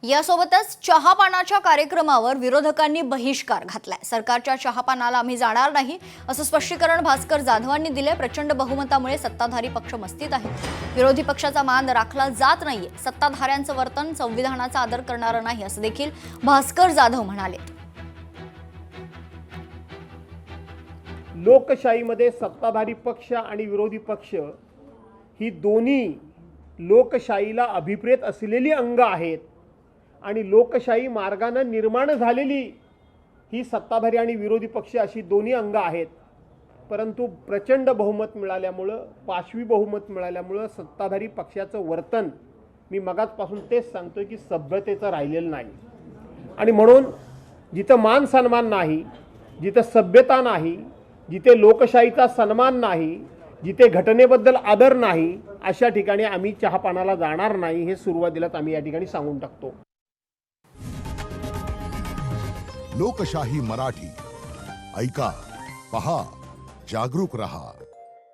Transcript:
यासोबतच चहापानाच्या कार्यक्रमावर विरोधकांनी बहिष्कार घातलाय। सरकारच्या चहापानाला आम्ही जाणार नाही असं स्पष्टीकरण भास्कर जाधवांनी दिले। प्रचंड बहुमतामुळे सत्ताधारी पक्ष मस्तीत आहे। विरोधी पक्षाचा मान राखला जात नाहीये। सत्ताधाऱ्यांचं वर्तन संविधानाचा आदर करणारं नाही असं देखील भास्कर जाधव म्हणाले। लोकशाहीमध्ये सत्ताधारी पक्ष आणि विरोधी पक्ष ही दोन्ही लोकशाहीला अभिप्रेत असलेली अंग आहेत आणि लोकशाही मार्गाने निर्माण झालेली ही सत्ताधारी आणि विरोधी पक्ष अशी दोन्ही अंग आहेत। परंतु प्रचंड बहुमत मिळाल्यामुळे, पाशवी बहुमत मिळाल्यामुळे सत्ताधारी पक्षाचं वर्तन मी मगाचपासून तेच सांगतोय की सभ्यतेचं राहिलेलं नाही। आणि म्हणून जिथं मान सन्मान नाही, जिथं सभ्यता नाही, जिथे लोकशाहीचा सन्मान नाही, जिथे घटनेबद्दल आदर नाही, अशा ठिकाणी आम्ही चहापानाला जाणार नाही हे सुरुवातीलाच आम्ही या ठिकाणी सांगून टाकतो। लोकशाही मराठी ऐका, पहा, जागरूक रहा।